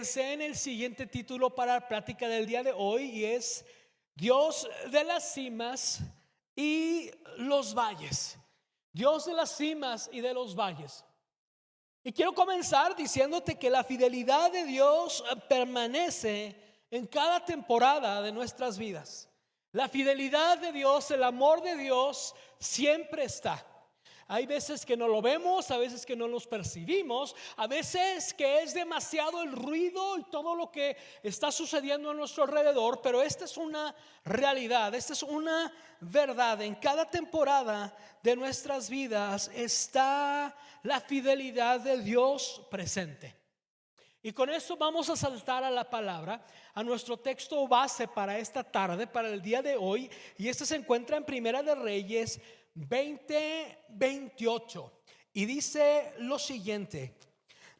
pensé en el siguiente título para la plática del día de hoy y es Dios de las cimas y los valles. Dios de las cimas y de los valles. Y quiero comenzar diciéndote que la fidelidad de Dios permanece en cada temporada de nuestras vidas. La fidelidad de Dios, el amor de Dios siempre está. Hay veces que no lo vemos, a veces que no los percibimos, a veces que es demasiado el ruido y todo lo que está sucediendo a nuestro alrededor, pero esta es una realidad, esta es una verdad. En cada temporada de nuestras vidas está la fidelidad de Dios presente. Y con eso vamos a saltar a la palabra, a nuestro texto base para esta tarde, para el día de hoy. Y este se encuentra en Primera de Reyes 20:28. Y dice lo siguiente: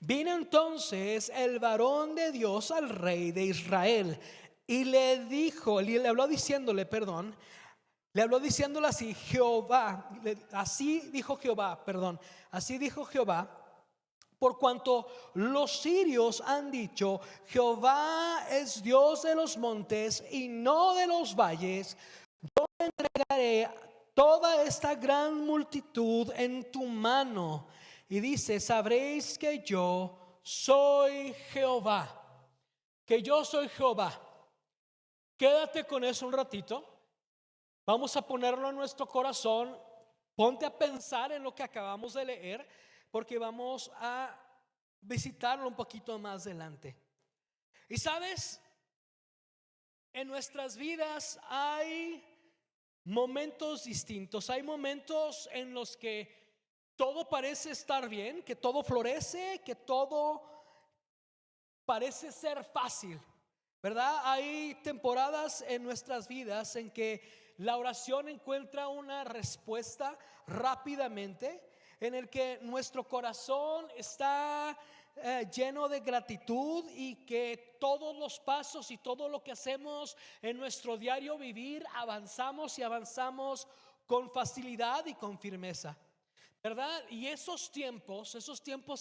vino entonces el varón de Dios al rey de Israel y le dijo, le habló diciéndole, le habló diciéndole así: así dijo Jehová, por cuanto los sirios han dicho, Jehová es Dios de los montes y no de los valles, yo entregaré toda esta gran multitud en tu mano. Y dice: sabréis que yo soy Jehová, que yo soy Jehová. Quédate con eso un ratito. Vamos a ponerlo en nuestro corazón. Ponte a pensar en lo que acabamos de leer, porque vamos a visitarlo un poquito más adelante. Y sabes, en nuestras vidas hay momentos distintos. Hay momentos en los que todo parece estar bien, que todo florece, que todo parece ser fácil, ¿verdad? Hay temporadas en nuestras vidas en que la oración encuentra una respuesta rápidamente, en el que nuestro corazón está lleno de gratitud y que todos los pasos y todo lo que hacemos en nuestro diario vivir avanzamos y avanzamos con facilidad y con firmeza, ¿verdad? Y esos tiempos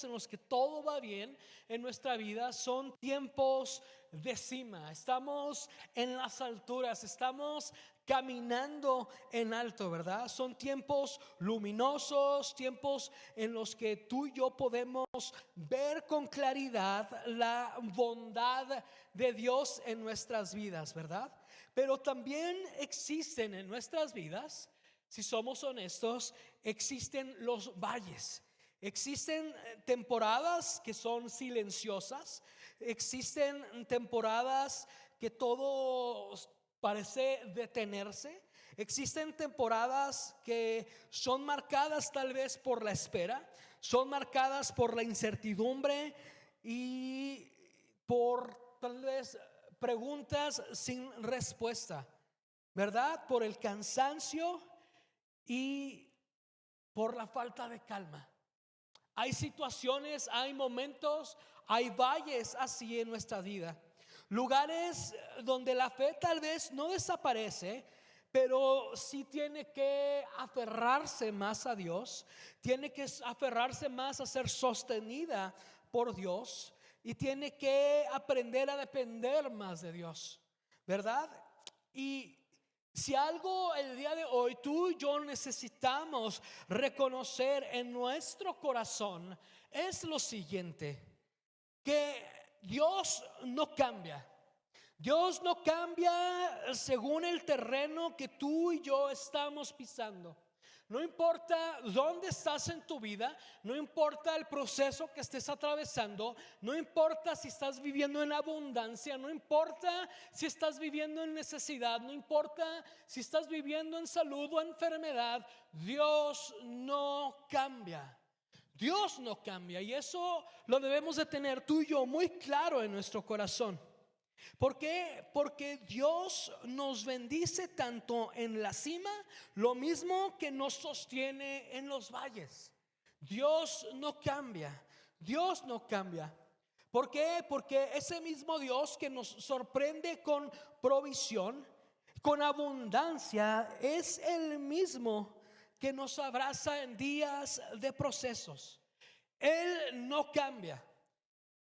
en los que todo va bien en nuestra vida son tiempos de cima. Estamos en las alturas, estamos caminando en alto, ¿verdad? Son tiempos luminosos, tiempos en los que tú y yo podemos ver con claridad la bondad de Dios en nuestras vidas, ¿verdad? Pero también existen en nuestras vidas, si somos honestos, existen los valles. Existen temporadas que son silenciosas. Existen temporadas que todo parece detenerse. Existen temporadas que son marcadas tal vez por la espera, son marcadas por la incertidumbre y por tal vez preguntas sin respuesta, ¿verdad? Por el cansancio y por la falta de calma. Hay situaciones, hay momentos, hay valles así en nuestra vida. Lugares donde la fe tal vez no desaparece, pero sí tiene que aferrarse más a Dios, tiene que aferrarse más a ser sostenida por Dios y tiene que aprender a depender más de Dios, ¿verdad? Y si algo el día de hoy tú y yo necesitamos reconocer en nuestro corazón es lo siguiente: que Dios no cambia. Dios no cambia según el terreno que tú y yo estamos pisando. No importa dónde estás en tu vida, no importa el proceso que estés atravesando, no importa si estás viviendo en abundancia, no importa si estás viviendo en necesidad, no importa si estás viviendo en salud o enfermedad, Dios no cambia. Dios no cambia, y eso lo debemos de tener tú y yo muy claro en nuestro corazón. ¿Por qué? Porque Dios nos bendice tanto en la cima, lo mismo que nos sostiene en los valles. Dios no cambia. Dios no cambia. ¿Por qué? Porque ese mismo Dios que nos sorprende con provisión, con abundancia, es el mismo que nos abraza en días de procesos. Él no cambia.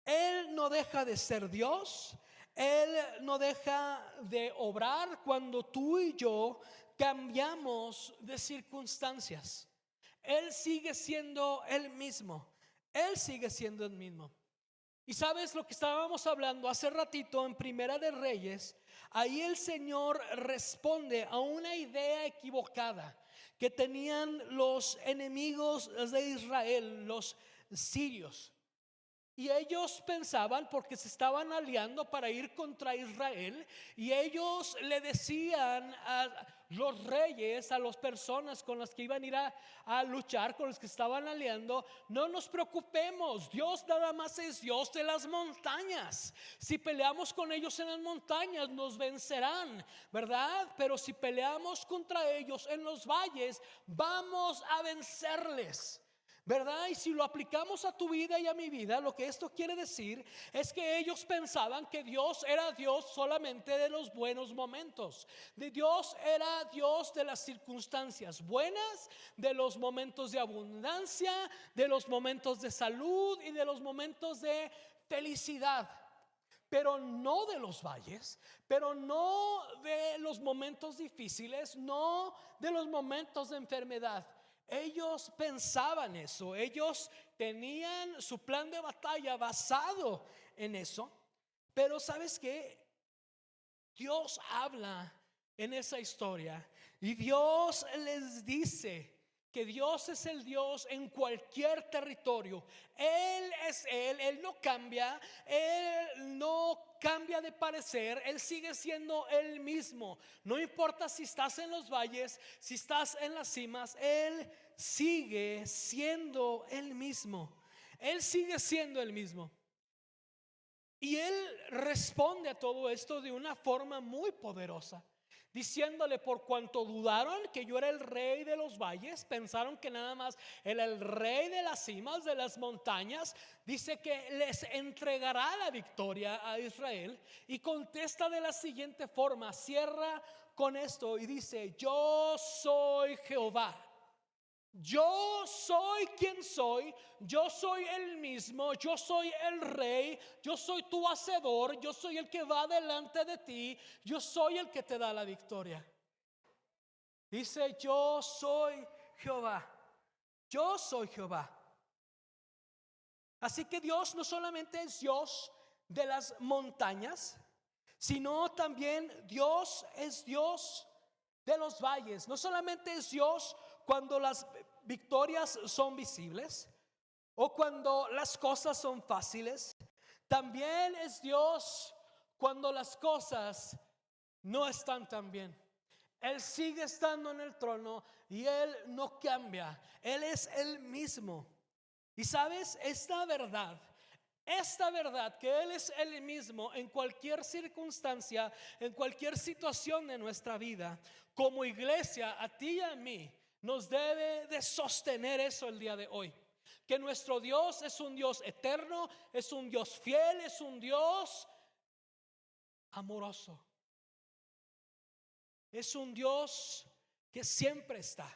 Él no deja de ser Dios. Él no deja de obrar cuando tú y yo cambiamos de circunstancias. Él sigue siendo el mismo. Él sigue siendo el mismo. Y sabes lo que estábamos hablando hace ratito en Primera de Reyes. Ahí el Señor responde a una idea equivocada que tenían los enemigos de Israel, los sirios. Y ellos pensaban, porque se estaban aliando para ir contra Israel, y ellos le decían a los reyes, a las personas con las que iban a ir a luchar, con los que estaban aliando: no nos preocupemos, Dios nada más es Dios de las montañas. Si peleamos con ellos en las montañas nos vencerán, ¿verdad? Pero si peleamos contra ellos en los valles, vamos a vencerles, ¿verdad? Y si lo aplicamos a tu vida y a mi vida, lo que esto quiere decir es que ellos pensaban que Dios era Dios solamente de los buenos momentos. Dios era Dios de las circunstancias buenas, de los momentos de abundancia, de los momentos de salud y de los momentos de felicidad. Pero no de los valles, pero no de los momentos difíciles, no de los momentos de enfermedad. Ellos pensaban eso, ellos tenían su plan de batalla basado en eso. Pero ¿sabes qué? Dios habla en esa historia y Dios les dice que Dios es el Dios en cualquier territorio. Él es Él no cambia, Él no cambia de parecer, Él sigue siendo el mismo. No importa si estás en los valles, si estás en las cimas, Él sigue siendo el mismo. Él sigue siendo el mismo. Y Él responde a todo esto de una forma muy poderosa, diciéndole: por cuanto dudaron que yo era el rey de los valles, pensaron que nada más era el rey de las cimas, de las montañas, dice que les entregará la victoria a Israel. Y contesta de la siguiente forma, cierra con esto y dice: yo soy Jehová. Yo soy quien soy, yo soy el mismo, yo soy el rey, yo soy tu hacedor, yo soy el que va delante de ti, yo soy el que te da la victoria. Dice: yo soy Jehová, yo soy Jehová. Así que Dios no solamente es Dios de las montañas, sino también Dios es Dios de los valles. No solamente es Dios cuando las victorias son visibles o cuando las cosas son fáciles, también es Dios cuando las cosas no están tan bien. Él sigue estando en el trono y Él no cambia. Él es el mismo. Y sabes, esta verdad que Él es el mismo en cualquier circunstancia, en cualquier situación de nuestra vida, como iglesia, a ti y a mí, nos debe de sostener eso el día de hoy. Que nuestro Dios es un Dios eterno, es un Dios fiel, es un Dios amoroso. Es un Dios que siempre está.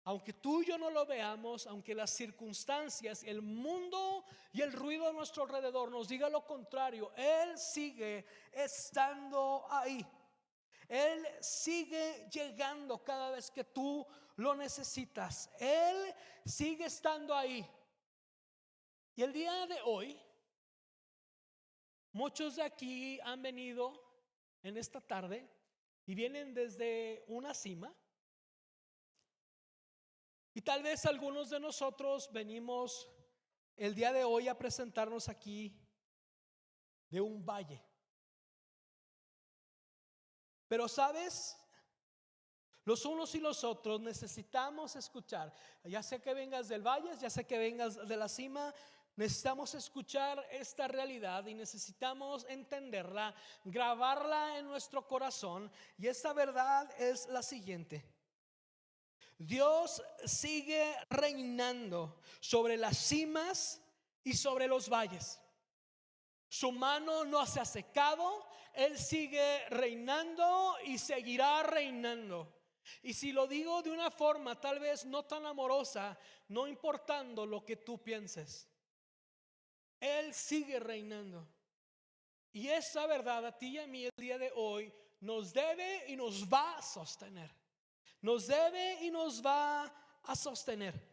Aunque tú y yo no lo veamos, aunque las circunstancias, el mundo y el ruido a nuestro alrededor nos diga lo contrario, Él sigue estando ahí. Él sigue llegando cada vez que tú lo necesitas. Él sigue estando ahí. Y el día de hoy, muchos de aquí han venido en esta tarde y vienen desde una cima. Y tal vez algunos de nosotros venimos el día de hoy a presentarnos aquí de un valle. Pero sabes, los unos y los otros necesitamos escuchar. Ya sé que vengas del valle, ya sé que vengas de la cima, necesitamos escuchar esta realidad y necesitamos entenderla, grabarla en nuestro corazón. Y esta verdad es la siguiente: Dios sigue reinando sobre las cimas y sobre los valles. Su mano no se ha secado, Él sigue reinando y seguirá reinando. Y si lo digo de una forma tal vez no tan amorosa, no importando lo que tú pienses, Él sigue reinando. Y esa verdad a ti y a mí el día de hoy nos debe y nos va a sostener. Nos debe y nos va a sostener.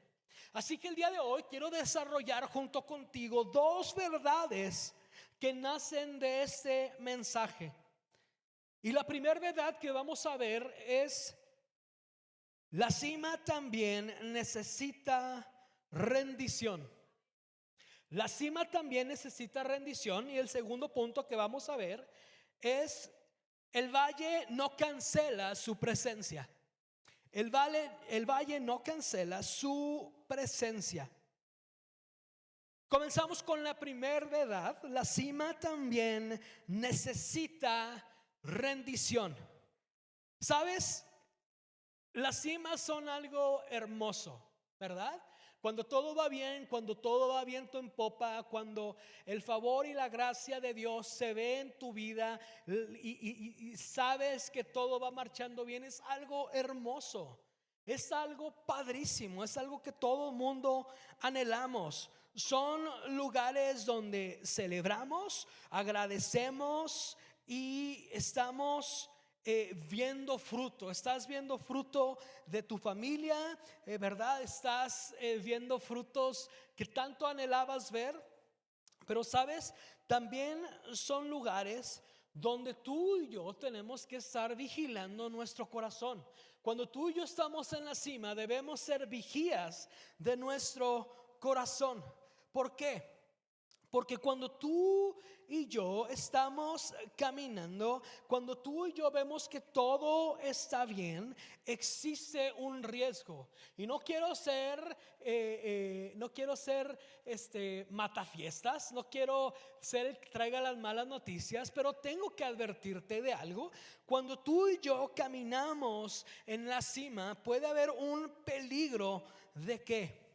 Así que el día de hoy quiero desarrollar junto contigo dos verdades que nacen de este mensaje. Y la primera verdad que vamos a ver es: la cima también necesita rendición. La cima también necesita rendición. Y el segundo punto que vamos a ver es: el valle no cancela su presencia. El valle no cancela su presencia. Comenzamos con la primera verdad. La cima también necesita rendición. ¿Sabes? Las cimas son algo hermoso, ¿verdad? Cuando todo va bien, cuando todo va viento en popa, cuando el favor y la gracia de Dios se ve en tu vida y sabes que todo va marchando bien, es algo hermoso, es algo padrísimo, es algo que todo mundo anhelamos. Son lugares donde celebramos, agradecemos y estamos viendo fruto. Estás viendo fruto de tu familia, ¿verdad? Estás viendo frutos que tanto anhelabas ver. Pero sabes, también son lugares donde tú y yo tenemos que estar vigilando nuestro corazón. Cuando tú y yo estamos en la cima, debemos ser vigías de nuestro corazón. ¿Por qué? Porque cuando tú y yo estamos caminando, cuando tú y yo vemos que todo está bien, existe un riesgo. Y no quiero ser, matafiestas, no quiero ser el que traiga las malas noticias, pero tengo que advertirte de algo. Cuando tú y yo caminamos en la cima, puede haber un peligro. ¿De qué?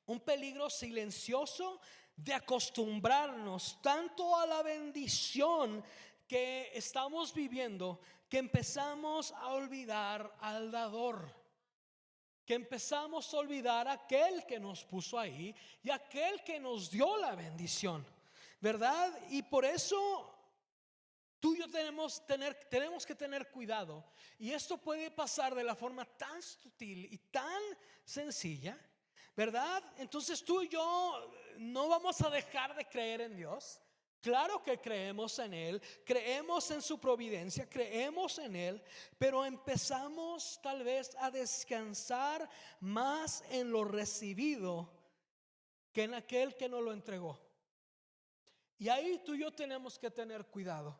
Un peligro silencioso de acostumbrarnos tanto a la bendición que estamos viviendo, que empezamos a olvidar al dador, que empezamos a olvidar a aquel que nos puso ahí y aquel que nos dio la bendición, ¿verdad? Y por eso tú y yo tenemos que tener cuidado. Y esto puede pasar de la forma tan sutil y tan sencilla, ¿verdad? Entonces tú y yo no vamos a dejar de creer en Dios. Claro que creemos en Él, creemos en su providencia, creemos en Él, pero empezamos tal vez a descansar más en lo recibido que en aquel que nos lo entregó. Y ahí tú y yo tenemos que tener cuidado.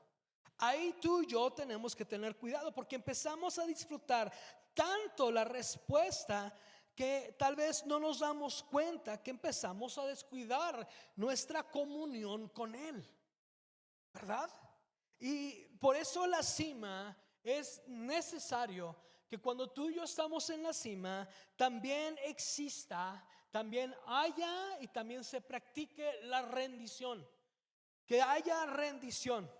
Ahí tú y yo tenemos que tener cuidado, porque empezamos a disfrutar tanto la respuesta que tal vez no nos damos cuenta que empezamos a descuidar nuestra comunión con Él, ¿verdad? Y por eso la cima es necesario que cuando tú y yo estamos en la cima también exista, también haya y también se practique la rendición, que haya rendición.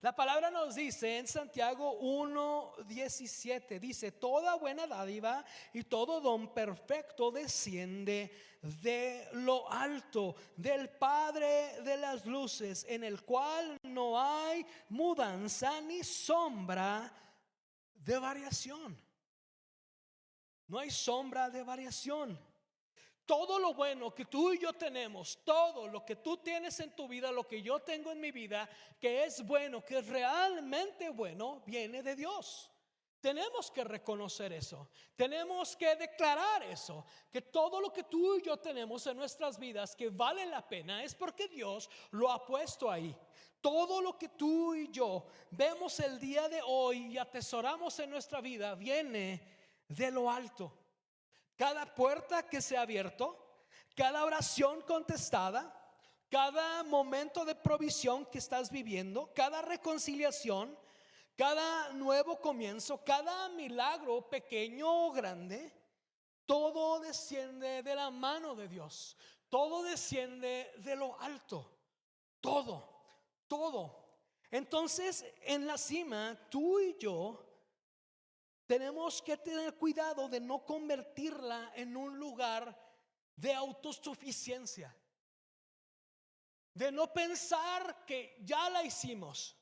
La palabra nos dice en Santiago 1:17, dice: toda buena dádiva y todo don perfecto desciende de lo alto, del Padre de las luces, en el cual no hay mudanza ni sombra de variación. No hay sombra de variación. Todo lo bueno que tú y yo tenemos, todo lo que tú tienes en tu vida, lo que yo tengo en mi vida, que es bueno, que es realmente bueno, viene de Dios. Tenemos que reconocer eso, tenemos que declarar eso, que todo lo que tú y yo tenemos en nuestras vidas que vale la pena es porque Dios lo ha puesto ahí. Todo lo que tú y yo vemos el día de hoy y atesoramos en nuestra vida viene de lo alto. Cada puerta que se ha abierto, cada oración contestada, cada momento de provisión que estás viviendo, cada reconciliación, cada nuevo comienzo, cada milagro pequeño o grande, todo desciende de la mano de Dios. Todo desciende de lo alto. Todo. Entonces, en la cima, tú y yo tenemos que tener cuidado de no convertirla en un lugar de autosuficiencia. de no pensar que ya la hicimos,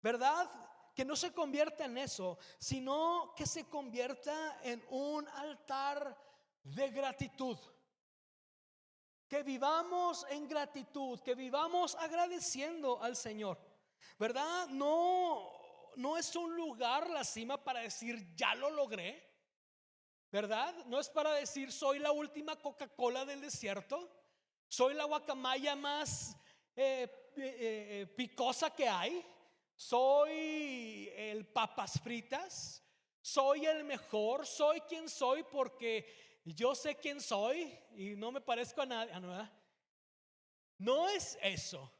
¿verdad? Que no se convierta en eso, sino que se convierta en un altar de gratitud. Que vivamos en gratitud, que vivamos agradeciendo al Señor, ¿verdad? No es un lugar, la cima, para decir ya lo logré, ¿verdad? No es para decir soy la última Coca-Cola del desierto, soy la guacamaya más picosa que hay, soy el papas fritas, soy el mejor, soy quien soy porque yo sé quién soy y no me parezco a nadie. No es eso.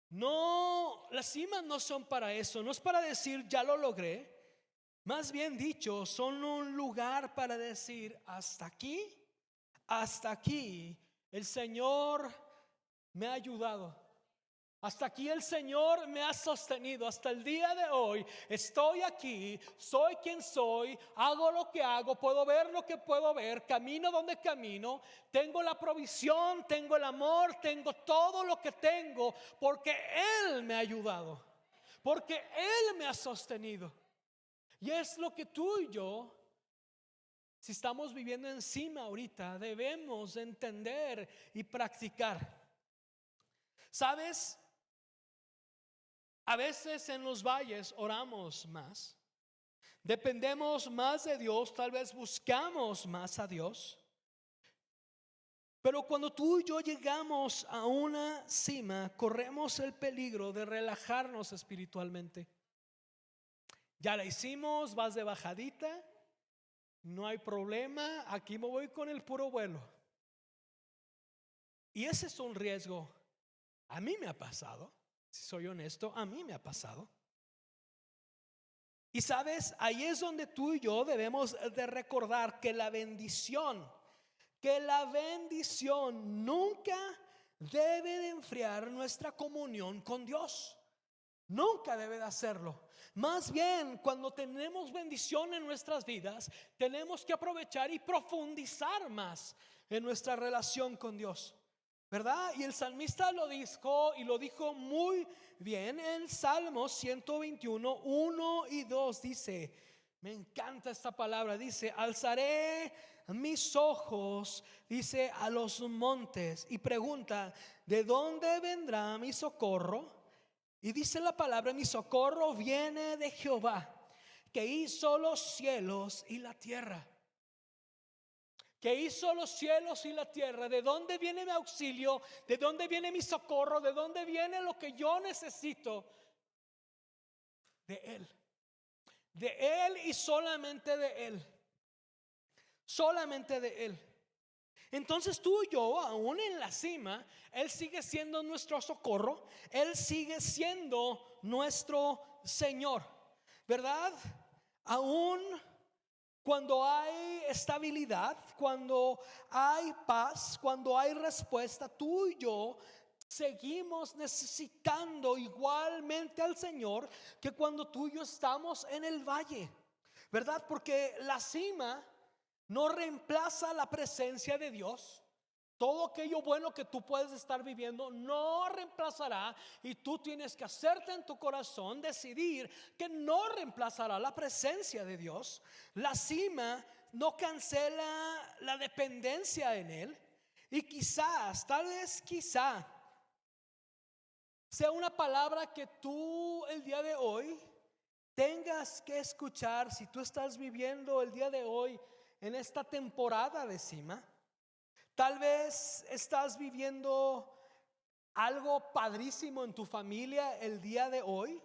No, las cimas no son para eso. No es para decir ya lo logré. Más bien dicho, son un lugar para decir hasta aquí el Señor me ha ayudado. Hasta aquí el Señor me ha sostenido. Hasta el día de hoy estoy aquí, soy quien soy, hago lo que hago, puedo ver lo que puedo ver, camino donde camino, tengo la provisión, tengo el amor, tengo todo lo que tengo, porque Él me ha ayudado, porque Él me ha sostenido. Y es lo que tú y yo, si estamos viviendo encima ahorita, debemos entender y practicar. ¿Sabes? A veces en los valles oramos más, dependemos más de Dios, tal vez buscamos más a Dios. Pero cuando tú y yo llegamos a una cima, corremos el peligro de relajarnos espiritualmente. Ya la hicimos, vas de bajadita, no hay problema, aquí me voy con el puro vuelo. Y ese es un riesgo. A mí me ha pasado. Si soy honesto, a mí me ha pasado. Y sabes, ahí es donde tú y yo debemos de recordar que la bendición nunca debe de enfriar nuestra comunión con Dios. Nunca debe de hacerlo. Más bien, cuando tenemos bendición en nuestras vidas, tenemos que aprovechar y profundizar más en nuestra relación con Dios, ¿verdad? Y el salmista lo dijo, y lo dijo muy bien en Salmos 121, 1 y 2. Dice, me encanta esta palabra, dice, alzaré mis ojos, dice, a los montes, y pregunta, ¿de dónde vendrá mi socorro? Y dice la palabra, mi socorro viene de Jehová, que hizo los cielos y la tierra. Que hizo los cielos y la tierra. ¿De dónde viene mi auxilio? ¿De dónde viene mi socorro? ¿De dónde viene lo que yo necesito? De Él. De Él y solamente de Él. Solamente de Él. Entonces tú y yo, aún en la cima, Él sigue siendo nuestro socorro. Él sigue siendo nuestro Señor, ¿verdad? Aún cuando hay estabilidad, cuando hay paz, cuando hay respuesta, tú y yo seguimos necesitando igualmente al Señor que cuando tú y yo estamos en el valle, ¿verdad? Porque la cima no reemplaza la presencia de Dios. Todo aquello bueno que tú puedes estar viviendo no reemplazará, y tú tienes que hacerte en tu corazón decidir que no reemplazará la presencia de Dios. La cima no cancela la dependencia en Él, y quizás, tal vez quizá sea una palabra que tú el día de hoy tengas que escuchar. Si tú estás viviendo el día de hoy en esta temporada de cima, tal vez estás viviendo algo padrísimo en tu familia el día de hoy.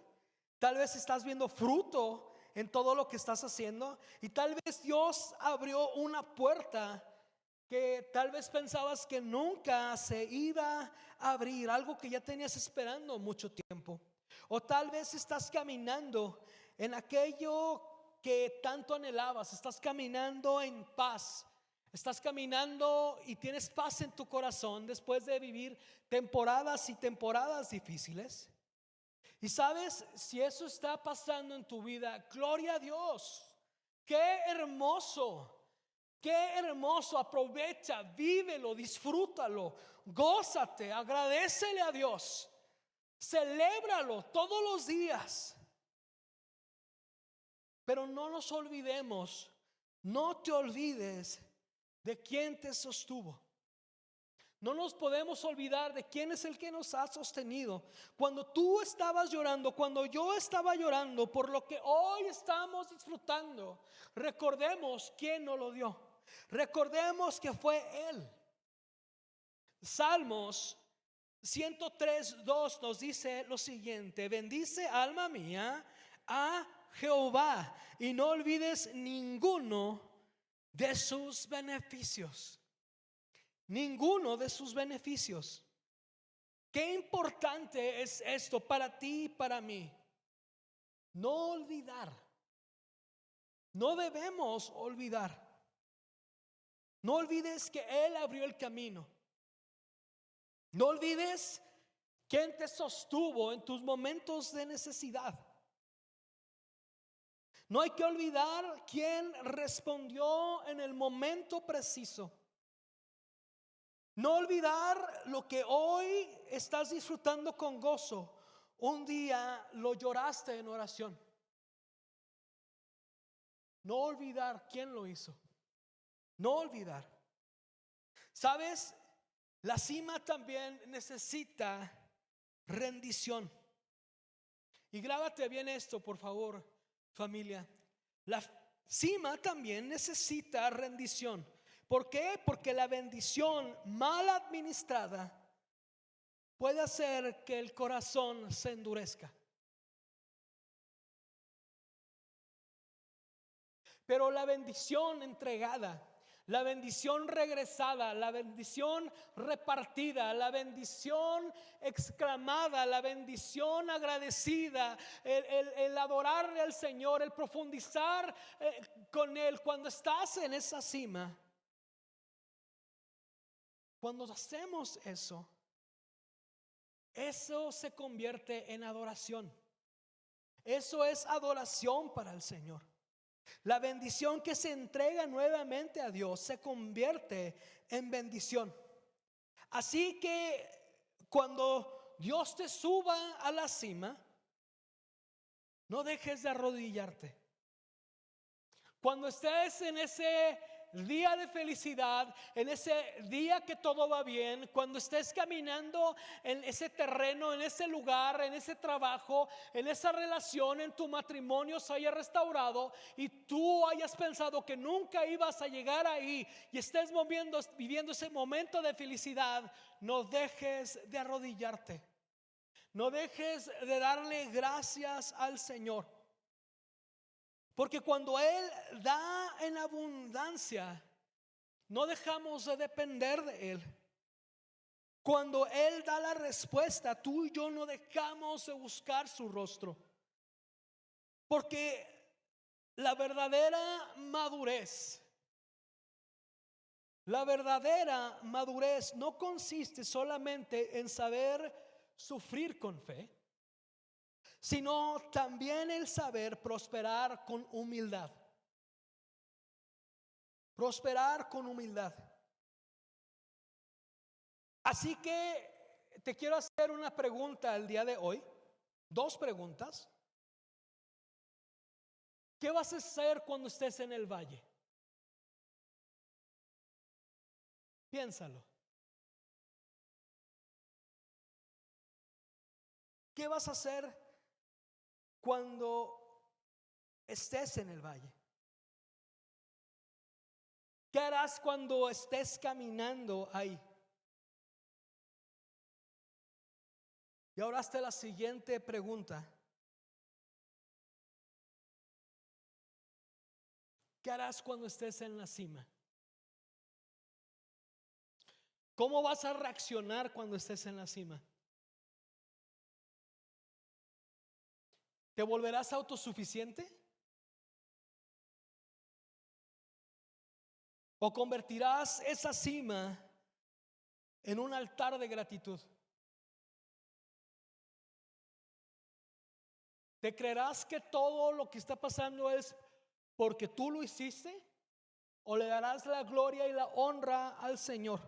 Tal vez estás viendo fruto en todo lo que estás haciendo, y tal vez Dios abrió una puerta que tal vez pensabas que nunca se iba a abrir, algo que ya tenías esperando mucho tiempo. O tal vez estás caminando en aquello que tanto anhelabas, estás caminando en paz, estás caminando y tienes paz en tu corazón después de vivir temporadas y temporadas difíciles. Y sabes, si eso está pasando en tu vida, gloria a Dios, qué hermoso. Qué hermoso, aprovecha, vívelo, disfrútalo, gózate, agradécele a Dios, celébralo todos los días. Pero no nos olvidemos, no te olvides de quién te sostuvo. No nos podemos olvidar de quién es el que nos ha sostenido. Cuando tú estabas llorando, cuando yo estaba llorando por lo que hoy estamos disfrutando, recordemos quién nos lo dio. Recordemos que fue Él. Salmos 103:2 nos dice lo siguiente: bendice, alma mía, a Jehová y no olvides ninguno de sus beneficios. Ninguno de sus beneficios. Qué importante es esto para ti y para mí. No olvidar. No debemos olvidar. No olvides que Él abrió el camino. No olvides quién te sostuvo en tus momentos de necesidad. No hay que olvidar quién respondió en el momento preciso. No olvidar lo que hoy estás disfrutando con gozo. Un día lo lloraste en oración. No olvidar quién lo hizo. No olvidar. ¿Sabes? La cima también necesita rendición. Y grábate bien esto, por favor, familia. La cima también necesita rendición. ¿Por qué? Porque la bendición mal administrada puede hacer que el corazón se endurezca. Pero la bendición entregada, la bendición regresada, la bendición repartida, la bendición exclamada, la bendición agradecida, el adorarle al Señor, el profundizar con Él cuando estás en esa cima. Cuando hacemos eso, eso se convierte en adoración. Eso es adoración para el Señor. La bendición que se entrega nuevamente a Dios se convierte en bendición. Así que cuando Dios te suba a la cima, no dejes de arrodillarte. Cuando estés en ese día de felicidad, en ese día que todo va bien, cuando estés caminando en ese terreno, en ese lugar, en ese trabajo, en esa relación, en tu matrimonio se haya restaurado y tú hayas pensado que nunca ibas a llegar ahí y estés viviendo ese momento de felicidad, no dejes de arrodillarte. No dejes de darle gracias al Señor. Porque cuando Él da en abundancia, no dejamos de depender de Él. Cuando Él da la respuesta, tú y yo no dejamos de buscar su rostro. Porque la verdadera madurez no consiste solamente en saber sufrir con fe, sino también el saber prosperar con humildad. Prosperar con humildad. Así que te quiero hacer una pregunta el día de hoy. 2 preguntas. ¿Qué vas a hacer cuando estés en el valle? Piénsalo. ¿Qué vas a hacer cuando estés en el valle? ¿Qué harás cuando estés caminando ahí? Y ahora hasta la siguiente pregunta. ¿Qué harás cuando estés en la cima? ¿Cómo vas a reaccionar cuando estés en la cima? ¿Te volverás autosuficiente? ¿O convertirás esa cima en un altar de gratitud? ¿Te creerás que todo lo que está pasando es porque tú lo hiciste? o le darás la gloria y la honra al Señor?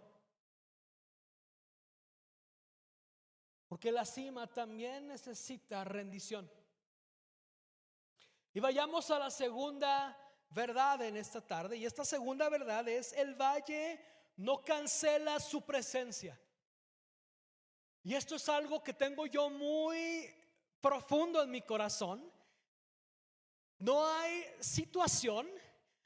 Porque la cima también necesita rendición. Y vayamos a la segunda verdad en esta tarde. Y esta segunda verdad es: el valle no cancela su presencia. Y esto es algo que tengo yo muy profundo en mi corazón. No hay situación,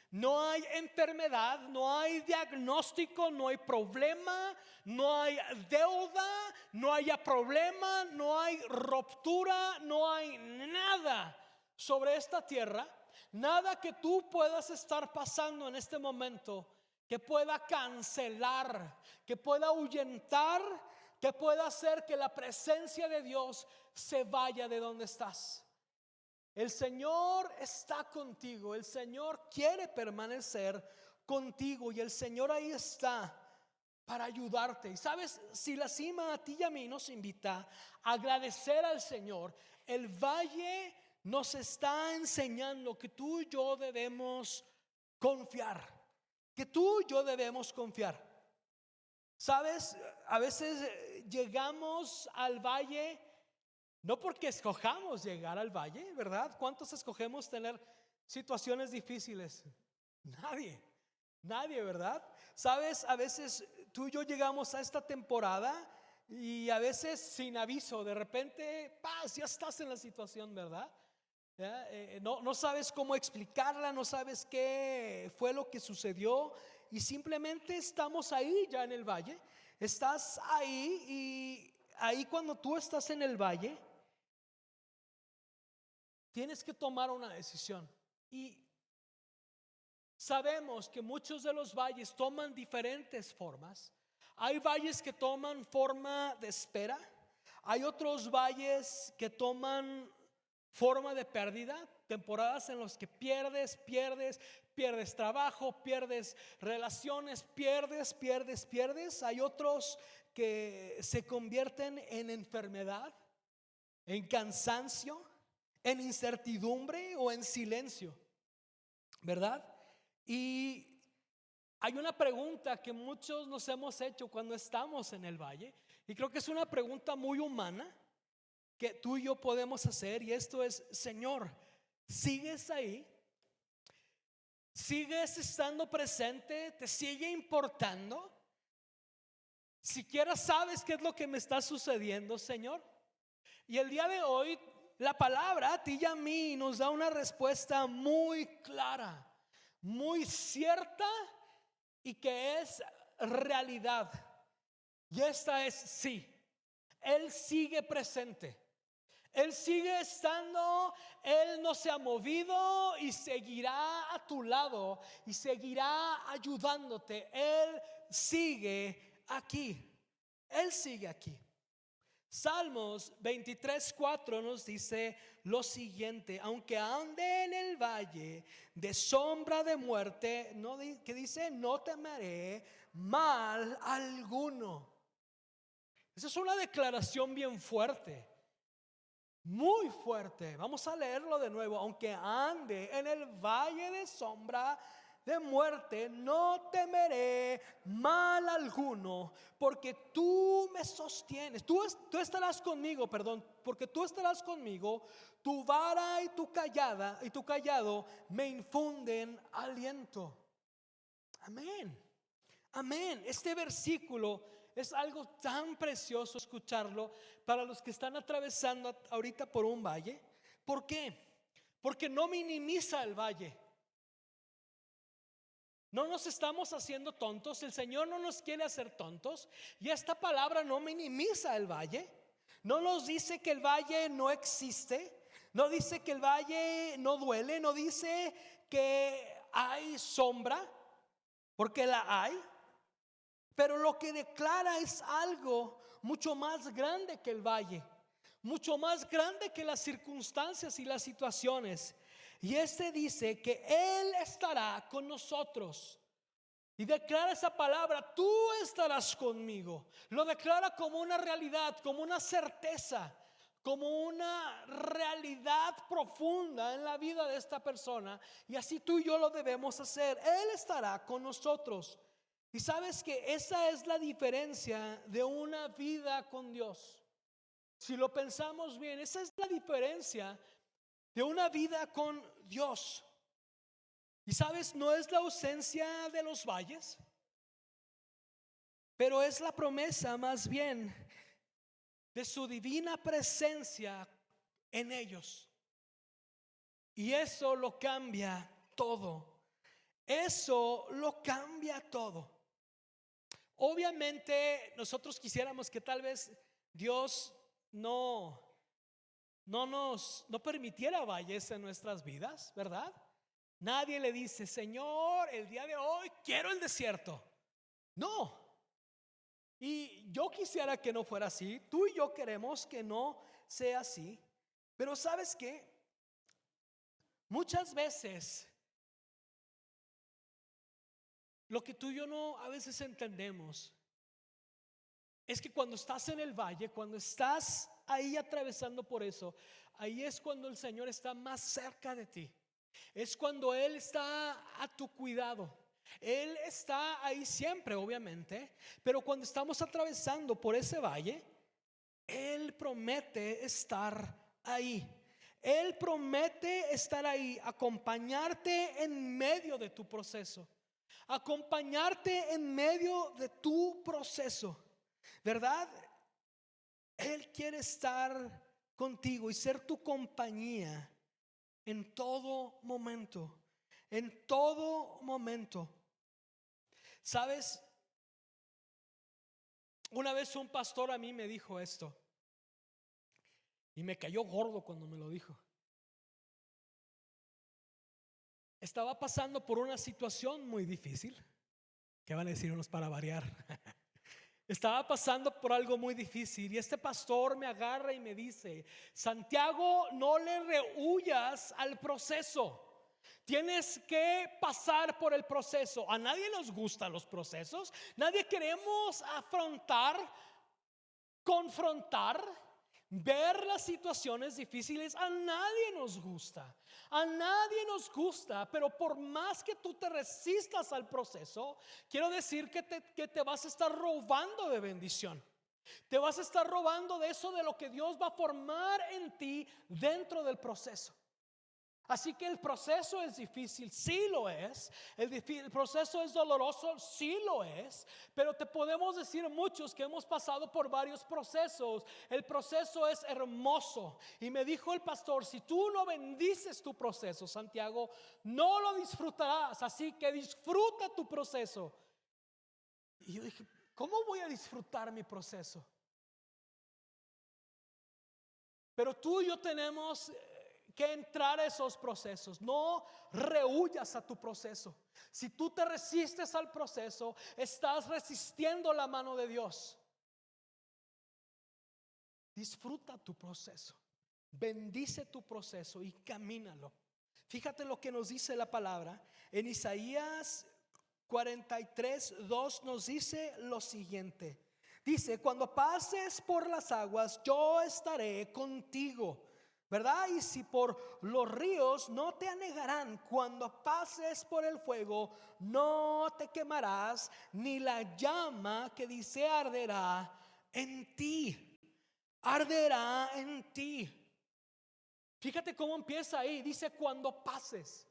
no hay enfermedad, no hay diagnóstico, no hay problema, no hay deuda, no haya problema, no hay ruptura, no hay nada sobre esta tierra, nada que tú puedas estar pasando en este momento que pueda cancelar, que pueda ahuyentar, que pueda hacer que la presencia de Dios se vaya de donde estás. El Señor está contigo, el Señor quiere permanecer contigo y el Señor ahí está para ayudarte. Y sabes, si la cima a ti y a mí nos invita a agradecer al Señor, el valle nos está enseñando que tú y yo debemos confiar, que tú y yo debemos confiar. Sabes, a veces llegamos al valle no porque escojamos llegar al valle, ¿verdad? ¿Cuántos escogemos tener situaciones difíciles? Nadie, ¿verdad? Sabes, a veces tú y yo llegamos a esta temporada y a veces sin aviso, de repente, ¡paz!, ya estás en la situación, ¿verdad? No sabes cómo explicarla, no sabes qué fue lo que sucedió y simplemente estamos ahí ya en el valle. Estás ahí y ahí cuando tú estás en el valle, tienes que tomar una decisión. Y sabemos que muchos de los valles toman diferentes formas. Hay valles que toman forma de espera. Hay otros valles que toman forma de pérdida. Temporadas en las que pierdes trabajo, pierdes relaciones, pierdes. Hay otros que se convierten en enfermedad, en cansancio, en incertidumbre o en silencio, ¿verdad? Y hay una pregunta que muchos nos hemos hecho cuando estamos en el valle, y creo que es una pregunta muy humana que tú y yo podemos hacer, y esto es: Señor, ¿sigues ahí? ¿Sigues estando presente? ¿Te sigue importando? ¿Siquiera sabes qué es lo que me está sucediendo, Señor? Y el día de hoy la palabra a ti y a mí nos da una respuesta muy clara, muy cierta y que es realidad. Y esta es: sí, Él sigue presente, Él sigue estando, Él no se ha movido y seguirá a tu lado y seguirá ayudándote. Él sigue aquí, Él sigue aquí. Salmos 23:4 nos dice lo siguiente: aunque ande en el valle de sombra de muerte, que dice, no temeré mal alguno. Esa es una declaración bien fuerte, muy fuerte. Vamos a leerlo de nuevo: aunque ande en el valle de sombra de muerte, no temeré mal alguno, porque tú me sostienes. Tú estarás conmigo, porque tú estarás conmigo. Tu vara y tu callado me infunden aliento. Amén. Amén. Este versículo es algo tan precioso escucharlo para los que están atravesando ahorita por un valle. ¿Por qué? Porque no minimiza el valle. No nos estamos haciendo tontos. El Señor no nos quiere hacer tontos. Y esta palabra no minimiza el valle. No nos dice que el valle no existe. No dice que el valle no duele. No dice que hay sombra, porque la hay. Pero lo que declara es algo mucho más grande que el valle, mucho más grande que las circunstancias y las situaciones. Y dice que Él estará con nosotros. Y declara esa palabra: tú estarás conmigo. Lo declara como una realidad, como una certeza, como una realidad profunda en la vida de esta persona, y así tú y yo lo debemos hacer. Él estará con nosotros. Y sabes que esa es la diferencia de una vida con Dios. Si lo pensamos bien, esa es la diferencia de una vida con Dios. Y sabes, no es la ausencia de los valles, pero es la promesa más bien de su divina presencia en ellos. Y eso lo cambia todo. Eso lo cambia todo. Obviamente nosotros quisiéramos que tal vez Dios no permitiera valles en nuestras vidas, ¿verdad? Nadie le dice: Señor, el día de hoy quiero el desierto. No. Y yo quisiera que no fuera así. Tú y yo queremos que no sea así. Pero ¿sabes qué? Muchas veces lo que tú y yo no a veces entendemos es que cuando estás en el valle, cuando estás ahí atravesando por eso, ahí es cuando el Señor está más cerca de ti. Es cuando Él está a tu cuidado. Él está ahí siempre, obviamente, pero cuando estamos atravesando por ese valle, Él promete estar ahí. Él promete estar ahí, acompañarte en medio de tu proceso, acompañarte en medio de tu proceso, ¿verdad? Él quiere estar contigo y ser tu compañía en todo momento, en todo momento. ¿Sabes? Una vez un pastor a mí me dijo esto y me cayó gordo cuando me lo dijo. Estaba pasando por una situación muy difícil. ¿Qué van a decir unos para variar? Estaba pasando por algo muy difícil y este pastor me agarra y me dice: Santiago, no le rehuyas al proceso. Tienes que pasar por el proceso. A nadie nos gustan los procesos. Nadie queremos afrontar, confrontar, ver las situaciones difíciles. A nadie nos gusta. A nadie nos gusta. Pero por más que tú te resistas al proceso, quiero decir que te vas a estar robando de bendición. Te vas a estar robando de eso, de lo que Dios va a formar en ti dentro del proceso. Así que el proceso es difícil, sí lo es. El proceso es doloroso, sí lo es. Pero te podemos decir muchos que hemos pasado por varios procesos. El proceso es hermoso. Y me dijo el pastor: si tú no bendices tu proceso, Santiago, no lo disfrutarás. Así que disfruta tu proceso. Y yo dije: ¿cómo voy a disfrutar mi proceso? Pero tú y yo tenemos que entrar a esos procesos. No rehuyas a tu proceso. Si tú te resistes al proceso, estás resistiendo la mano de Dios. Disfruta tu proceso, bendice tu proceso y camínalo. Fíjate lo que nos dice la palabra en Isaías 43:2. Nos dice lo siguiente. Dice: cuando pases por las aguas, yo estaré contigo, ¿verdad? Y si por los ríos, no te anegarán. Cuando pases por el fuego, no te quemarás, ni la llama que dice arderá en ti. Arderá en ti. Fíjate cómo empieza ahí. Dice: cuando pases.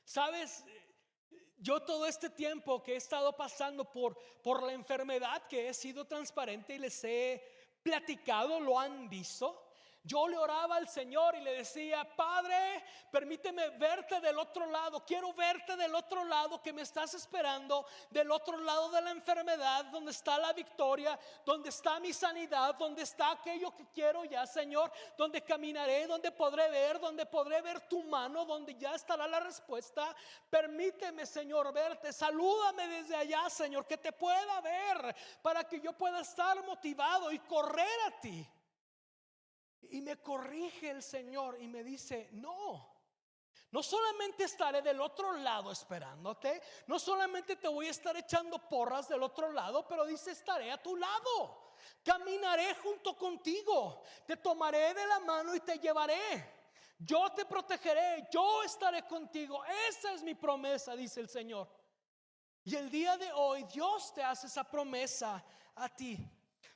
¿Sabes? Yo todo este tiempo que he estado pasando por la enfermedad, que he sido transparente y les he platicado, lo han visto. Yo le oraba al Señor y le decía: Padre, permíteme verte del otro lado. Quiero verte del otro lado, que me estás esperando, del otro lado de la enfermedad, donde está la victoria, donde está mi sanidad, donde está aquello que quiero ya, Señor, donde caminaré, donde podré ver tu mano, donde ya estará la respuesta. Permíteme, Señor, verte. Salúdame desde allá, Señor, que te pueda ver, para que yo pueda estar motivado y correr a ti. Y me corrige el Señor y me dice: no solamente estaré del otro lado esperándote, no solamente te voy a estar echando porras del otro lado, pero dice: estaré a tu lado. Caminaré junto contigo, te tomaré de la mano y te llevaré. Yo te protegeré, yo estaré contigo. Esa es mi promesa, dice el Señor. Y el día de hoy Dios te hace esa promesa a ti.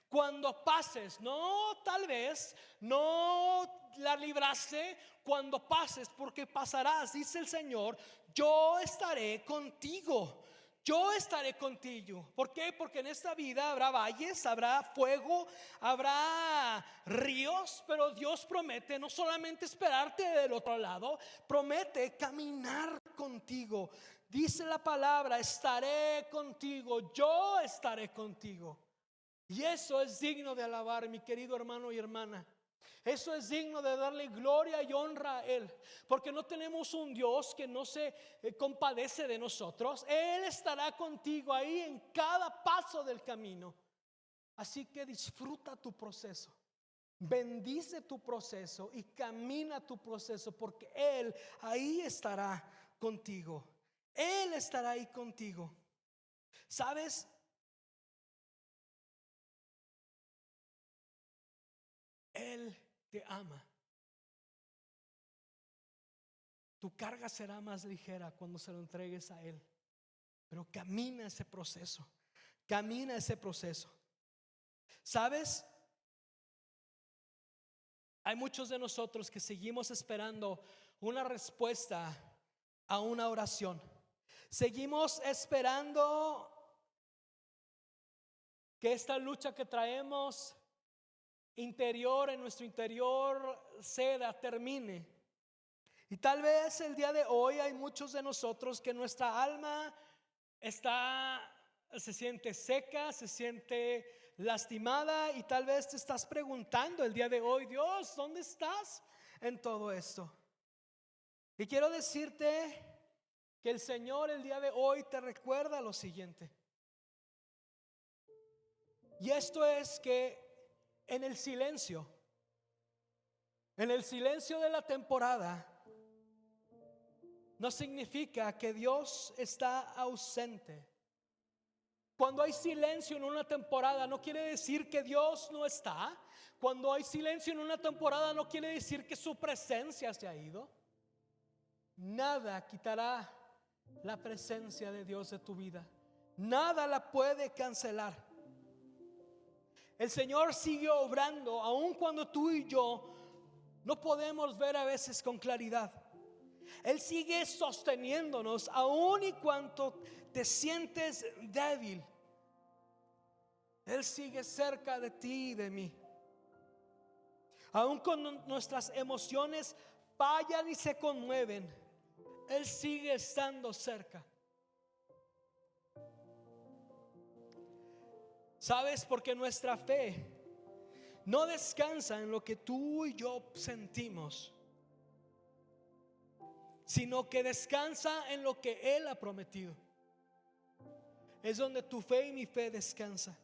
Cuando pases, no tal vez, no la libraste, cuando pases, porque pasarás, dice el Señor, yo estaré contigo. Yo estaré contigo. ¿Por qué? Porque en esta vida habrá valles, habrá fuego, habrá ríos, pero Dios promete no solamente esperarte del otro lado, promete caminar contigo. Dice la palabra, estaré contigo, yo estaré contigo. Y eso es digno de alabar, mi querido hermano y hermana. Eso es digno de darle gloria y honra a Él, porque no tenemos un Dios que no se compadece de nosotros. Él estará contigo ahí en cada paso del camino. Así que disfruta tu proceso, bendice tu proceso y camina tu proceso, porque Él ahí estará contigo. Él estará ahí contigo. ¿Sabes? Él te ama. Tu carga será más ligera cuando se lo entregues a Él. Pero camina ese proceso. Camina ese proceso. ¿Sabes? Hay muchos de nosotros que seguimos esperando una respuesta a una oración. Seguimos esperando que esta lucha que traemos interior, en nuestro interior, termine. Y tal vez el día de hoy hay muchos de nosotros que nuestra alma se siente seca, se siente lastimada, y tal vez te estás preguntando el día de hoy, Dios, ¿dónde estás en todo esto? Y quiero decirte que el Señor el día de hoy te recuerda lo siguiente. Y esto es que en el silencio de la temporada, no significa que Dios está ausente. Cuando hay silencio en una temporada, no quiere decir que Dios no está. Cuando hay silencio en una temporada, no quiere decir que su presencia se ha ido. Nada quitará la presencia de Dios de tu vida. Nada la puede cancelar. El Señor sigue obrando, aun cuando tú y yo no podemos ver a veces con claridad. Él sigue sosteniéndonos, aun y cuando te sientes débil. Él sigue cerca de ti y de mí. Aun cuando nuestras emociones fallan y se conmueven, Él sigue estando cerca. ¿Sabes? Porque nuestra fe no descansa en lo que tú y yo sentimos, sino que descansa en lo que Él ha prometido. Es donde tu fe y mi fe descansa.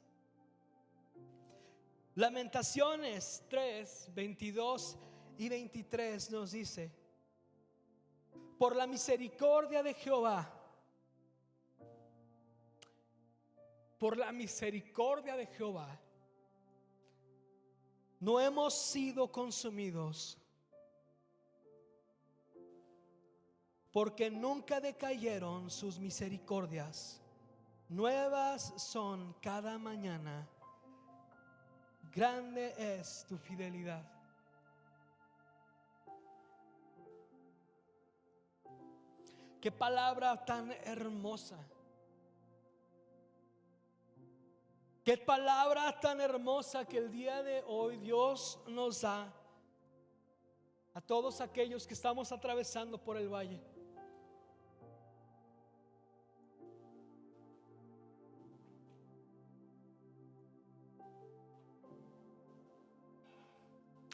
Lamentaciones 3, 22 y 23 nos dice: por la misericordia de Jehová, por la misericordia de Jehová, no hemos sido consumidos, porque nunca decayeron sus misericordias. Nuevas son cada mañana. Grande es tu fidelidad. Qué palabra tan hermosa. Qué palabra tan hermosa que el día de hoy Dios nos da a todos aquellos que estamos atravesando por el valle.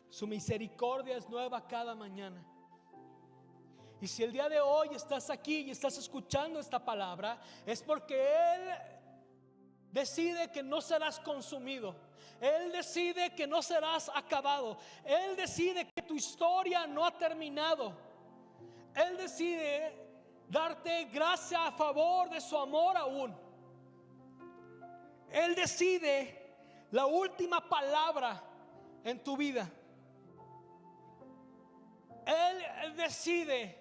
Su misericordia es nueva cada mañana. Y si el día de hoy estás aquí y estás escuchando esta palabra, es porque Él decide que no serás consumido. Él decide que no serás acabado. Él decide que tu historia no ha terminado. Él decide darte gracia a favor de su amor aún. Él decide la última palabra en tu vida. Él decide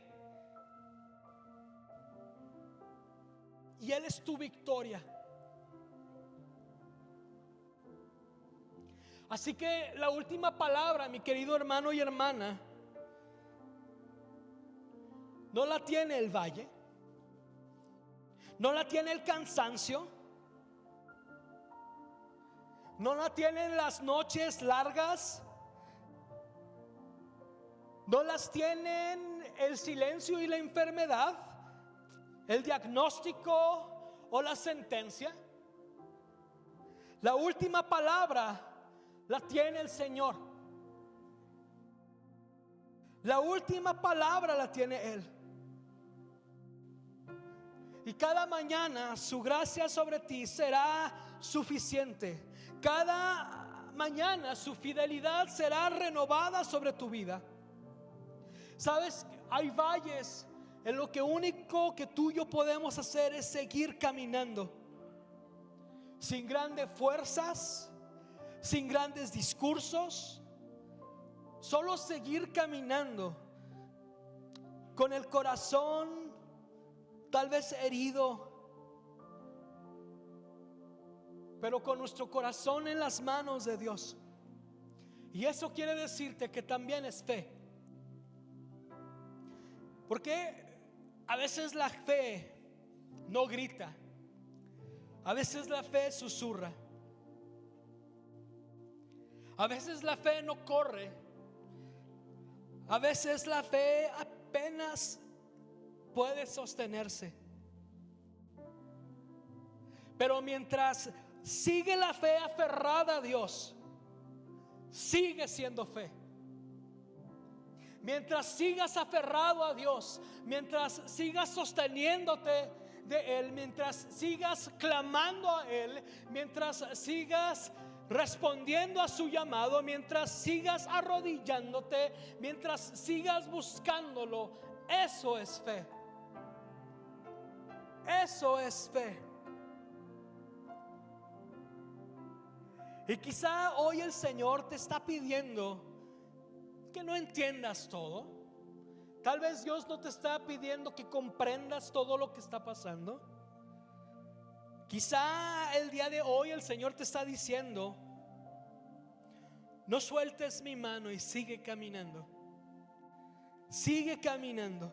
y Él es tu victoria. Así que la última palabra, mi querido hermano y hermana, no la tiene el valle, no la tiene el cansancio, no la tienen las noches largas, no las tienen el silencio y la enfermedad, el diagnóstico o la sentencia. La última palabra la tiene el Señor. La última palabra la tiene Él. Y cada mañana su gracia sobre ti será suficiente. Cada mañana su fidelidad será renovada sobre tu vida. Sabes, hay valles en lo que único que tú y yo podemos hacer es seguir caminando, sin grandes fuerzas, sin grandes discursos, solo seguir caminando con el corazón tal vez herido, pero con nuestro corazón en las manos de Dios. Y eso quiere decirte que también es fe. Porque a veces la fe no grita, a veces la fe susurra, a veces la fe no corre, a veces la fe apenas puede sostenerse. Pero mientras sigue la fe aferrada a Dios, sigue siendo fe. Mientras sigas aferrado a Dios, mientras sigas sosteniéndote de Él, mientras sigas clamando a Él, mientras sigas respondiendo a su llamado, mientras sigas arrodillándote, mientras sigas buscándolo, eso es fe. Eso es fe. Y quizá hoy el Señor te está pidiendo que no entiendas todo. Tal vez Dios no te está pidiendo que comprendas todo lo que está pasando. Quizá el día de hoy el Señor te está diciendo: no sueltes mi mano y sigue caminando. Sigue caminando.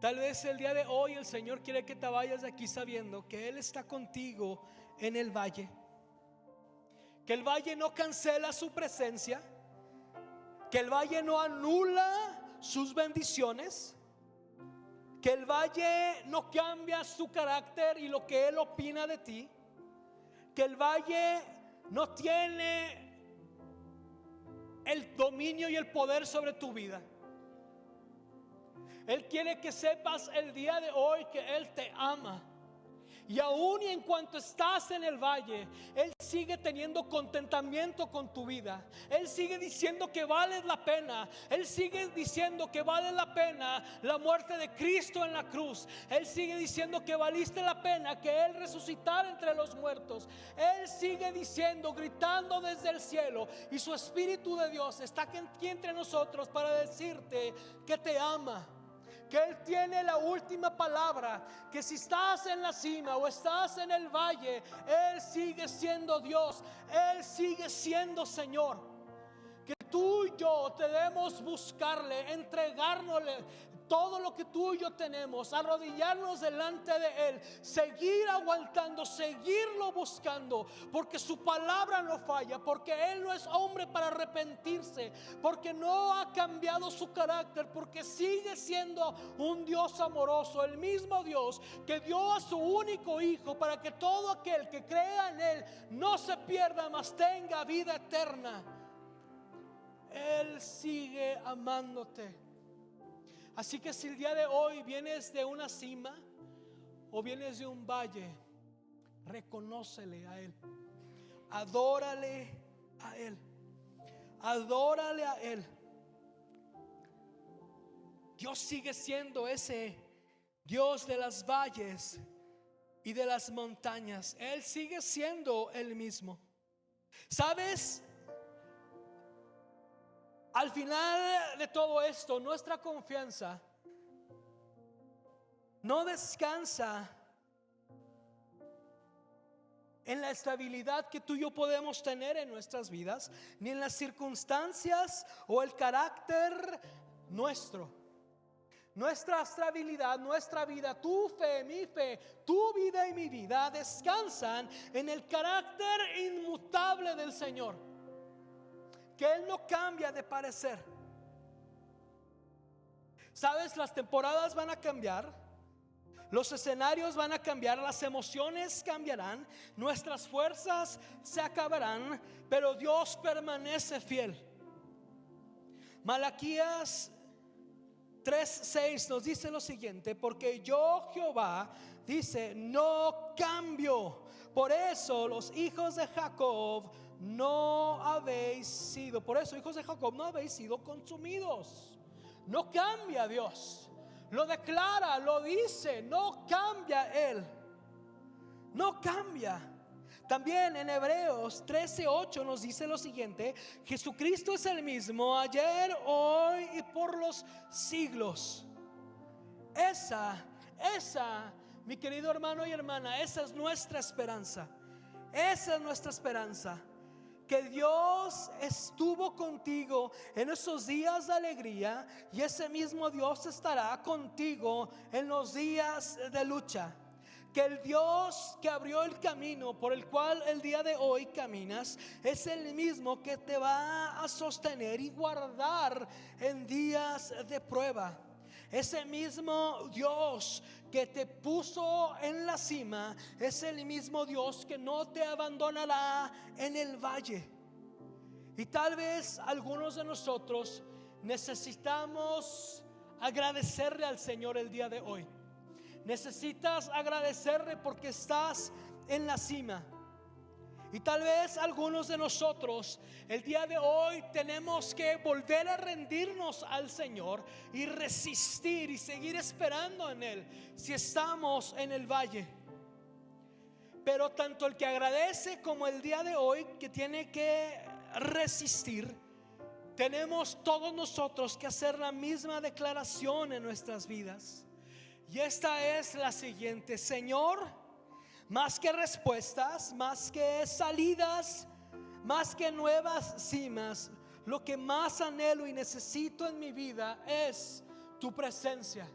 Tal vez el día de hoy el Señor quiere que te vayas de aquí sabiendo que Él está contigo en el valle. Que el valle no cancela su presencia, que el valle no anula sus bendiciones, que el valle no cambia su carácter y lo que Él opina de ti, que el valle no tiene el dominio y el poder sobre tu vida. Él quiere que sepas el día de hoy que Él te ama. Y aún y en cuanto estás en el valle, Él sigue teniendo contentamiento con tu vida. Él sigue diciendo que vale la pena. Él sigue diciendo que vale la pena la muerte de Cristo en la cruz. Él sigue diciendo que valiste la pena que Él resucitara entre los muertos. Él sigue diciendo, gritando desde el cielo, y su Espíritu de Dios está aquí entre nosotros para decirte que te ama, que Él tiene la última palabra, que si estás en la cima o estás en el valle, Él sigue siendo Dios, Él sigue siendo Señor. Que tú y yo debemos buscarle, entregárnosle todo lo que tú y yo tenemos, arrodillarnos delante de Él, seguir aguantando, seguirlo buscando, porque su palabra no falla, porque Él no es hombre para arrepentirse, porque no ha cambiado su carácter, porque sigue siendo un Dios amoroso, el mismo Dios que dio a su único Hijo para que todo aquel que crea en Él no se pierda, mas tenga vida eterna. Él sigue amándote. Así que si el día de hoy vienes de una cima o vienes de un valle, reconócele a Él, adórale a Él, adórale a Él. Dios sigue siendo ese Dios de las valles y de las montañas. Él sigue siendo el mismo. ¿Sabes? Al final de todo esto, nuestra confianza no descansa en la estabilidad que tú y yo podemos tener en nuestras vidas, ni en las circunstancias o el carácter nuestro. Nuestra estabilidad, nuestra vida, tu fe, mi fe, tu vida y mi vida descansan en el carácter inmutable del Señor, que Él no cambia de parecer. ¿Sabes? Las temporadas van a cambiar, los escenarios van a cambiar, las emociones cambiarán, nuestras fuerzas se acabarán, pero Dios permanece fiel. Malaquías 3:6 nos dice lo siguiente: porque yo, Jehová, dice, no cambio. Por eso los hijos de Jacob no habéis sido, por eso hijos de Jacob no habéis sido consumidos. No cambia Dios, lo declara, lo dice, no cambia Él, no cambia. También en Hebreos 13:8 nos dice lo siguiente: Jesucristo es el mismo ayer, hoy y por los siglos. Esa, mi querido hermano y hermana, esa es nuestra esperanza. Esa es nuestra esperanza. Que Dios estuvo contigo en esos días de alegría, y ese mismo Dios estará contigo en los días de lucha. Que el Dios que abrió el camino por el cual el día de hoy caminas es el mismo que te va a sostener y guardar en días de prueba. Ese mismo Dios que te puso en la cima es el mismo Dios que no te abandonará en el valle. Y tal vez algunos de nosotros necesitamos agradecerle al Señor el día de hoy. Necesitas agradecerle porque estás en la cima. Y tal vez algunos de nosotros el día de hoy tenemos que volver a rendirnos al Señor y resistir y seguir esperando en Él si estamos en el valle. Pero tanto el que agradece como el día de hoy que tiene que resistir, tenemos todos nosotros que hacer la misma declaración en nuestras vidas. Y esta es la siguiente: Señor, más que respuestas, más que salidas, más que nuevas cimas, lo que más anhelo y necesito en mi vida es tu presencia.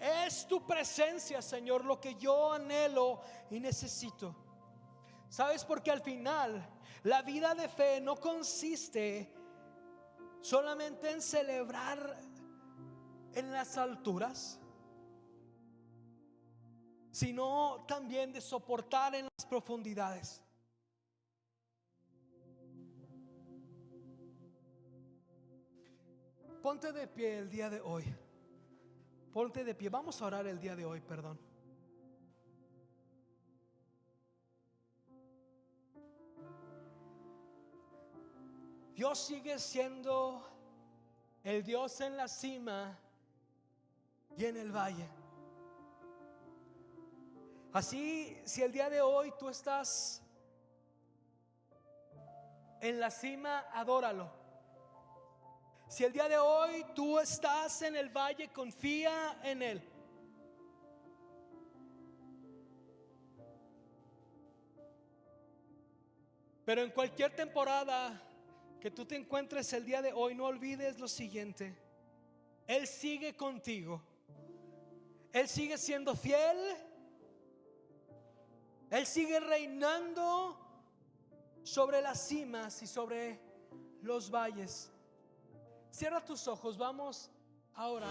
Es tu presencia, Señor, lo que yo anhelo y necesito. ¿Sabes? Porque al final la vida de fe no consiste solamente en celebrar en las alturas, sino también de soportar en las profundidades. Ponte de pie el día de hoy. Ponte de pie. Vamos a orar el día de hoy, perdón. Dios sigue siendo el Dios en la cima y en el valle. Así, si el día de hoy tú estás en la cima, adóralo. Si el día de hoy tú estás en el valle, confía en Él. Pero en cualquier temporada que tú te encuentres el día de hoy, no olvides lo siguiente: Él sigue contigo. Él sigue siendo fiel. Él sigue reinando sobre las cimas y sobre los valles. Cierra tus ojos, vamos a orar.